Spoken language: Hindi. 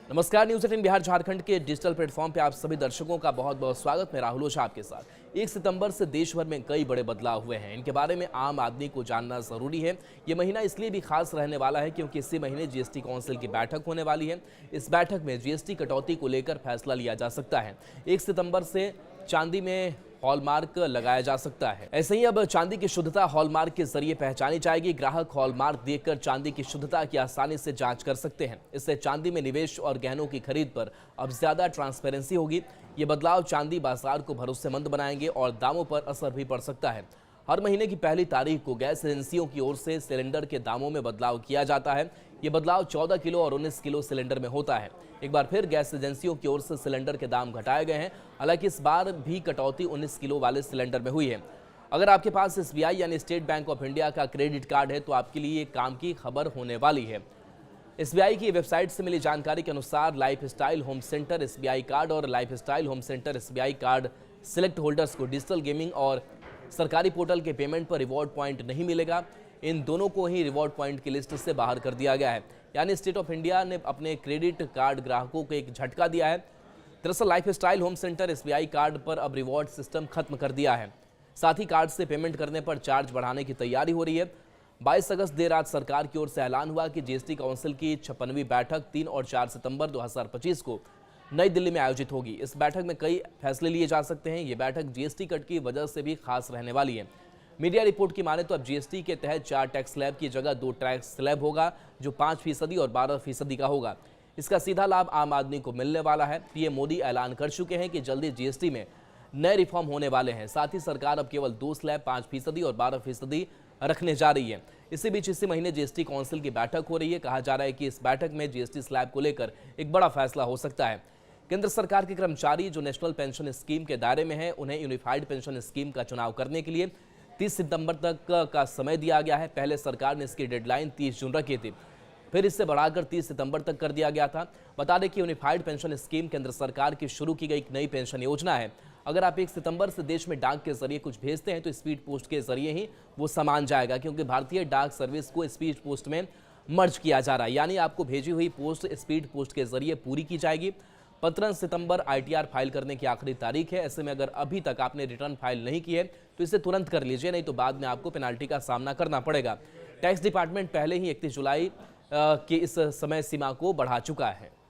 नमस्कार, न्यूज़ 18 बिहार झारखंड के डिजिटल प्लेटफॉर्म पे आप सभी दर्शकों का बहुत बहुत स्वागत। मैं राहुल ओझा आपके साथ। 1 सितंबर से देश भर में कई बड़े बदलाव हुए हैं। इनके बारे में आम आदमी को जानना जरूरी है। ये महीना इसलिए भी खास रहने वाला है क्योंकि इसी महीने जीएसटी काउंसिल की बैठक होने वाली है। इस बैठक में जीएसटी कटौती को लेकर फैसला लिया जा सकता है। 1 सितंबर से चांदी में हॉलमार्क लगाया जा सकता है। ऐसे ही अब चांदी की शुद्धता हॉलमार्क के जरिए पहचानी जाएगी। ग्राहक हॉलमार्क देखकर चांदी की शुद्धता की आसानी से जांच कर सकते हैं। इससे चांदी में निवेश और गहनों की खरीद पर अब ज्यादा ट्रांसपेरेंसी होगी। ये बदलाव चांदी बाजार को भरोसेमंद बनाएंगे और दामों पर असर भी पड़ सकता है। हर महीने की पहली तारीख को गैस एजेंसियों की ओर से सिलेंडर के दामों में बदलाव किया जाता है। ये बदलाव 14 किलो और 19 किलो सिलेंडर में होता है। एक बार फिर गैस एजेंसियों की ओर से सिलेंडर के दाम घटाए गए हैं। हालांकि इस बार भी कटौती 19 किलो वाले सिलेंडर में हुई है। अगर आपके पास एसबीआई यानी स्टेट बैंक ऑफ इंडिया का क्रेडिट कार्ड है तो आपके लिए ये काम की खबर होने वाली है। एसबीआई की वेबसाइट से मिली जानकारी के अनुसार lifestyle home centre SBI card और lifestyle home centre SBI card select holders को डिजिटल गेमिंग और सरकारी पोर्टल के पेमेंट पर रिवॉर्ड पॉइंट नहीं मिलेगा। इन दोनों को ही रिवॉर्ड पॉइंट की लिस्ट से बाहर कर दिया गया है। यानी स्टेट ऑफ इंडिया ने अपने क्रेडिट कार्ड ग्राहकों को एक झटका दिया है। दरअसल lifestyle home centre SBI card पर अब रिवॉर्ड सिस्टम खत्म कर दिया है। साथ ही कार्ड से पेमेंट करने पर चार्ज बढ़ाने की तैयारी हो रही है। 22 अगस्त देर रात सरकार की ओर से ऐलान हुआ कि जीएसटी काउंसिल की 56वीं बैठक 3 और 4 सितंबर 2025 को नई दिल्ली में आयोजित होगी। इस बैठक में कई फैसले लिए जा सकते हैं। ये बैठक जीएसटी कट की वजह से भी खास रहने वाली है। मीडिया रिपोर्ट की माने तो अब जीएसटी के तहत 4 टैक्स स्लैब की जगह 2 टैक्स स्लैब होगा, जो 5% और 12% का होगा। इसका सीधा लाभ आम आदमी को मिलने वाला है। पीएम मोदी ऐलान कर चुके हैं कि जल्दी जीएसटी में नए रिफॉर्म होने वाले हैं। साथ ही सरकार अब केवल 2 स्लैब 5% और 12% रखने जा रही है। इसी बीच इसी महीने जीएसटी काउंसिल की बैठक हो रही है। कहा जा रहा है कि इस बैठक में जीएसटी स्लैब को लेकर एक बड़ा फैसला हो सकता है। केंद्र सरकार के कर्मचारी जो नेशनल पेंशन स्कीम के दायरे में हैं, उन्हें यूनिफाइड पेंशन स्कीम का चुनाव करने के लिए 30 सितंबर तक का समय दिया गया है। पहले सरकार ने इसकी डेडलाइन 30 जून रखी थी, फिर इससे बढ़ाकर 30 सितंबर तक कर दिया गया था। बता दें कि यूनिफाइड पेंशन स्कीम केंद्र सरकार की शुरू की गई एक नई पेंशन योजना है। अगर आप 1 सितंबर से देश में डाक के जरिए कुछ भेजते हैं तो स्पीड पोस्ट के जरिए ही वो सामान जाएगा, क्योंकि भारतीय डाक सर्विस को स्पीड पोस्ट में मर्ज किया जा रहा है। यानी आपको भेजी हुई पोस्ट स्पीड पोस्ट के जरिए पूरी की जाएगी। 15 सितंबर आईटीआर फाइल करने की आखिरी तारीख है। ऐसे में अगर अभी तक आपने रिटर्न फाइल नहीं की है तो इसे तुरंत कर लीजिए, नहीं तो बाद में आपको पेनाल्टी का सामना करना पड़ेगा। टैक्स डिपार्टमेंट पहले ही 31 जुलाई की इस समय सीमा को बढ़ा चुका है।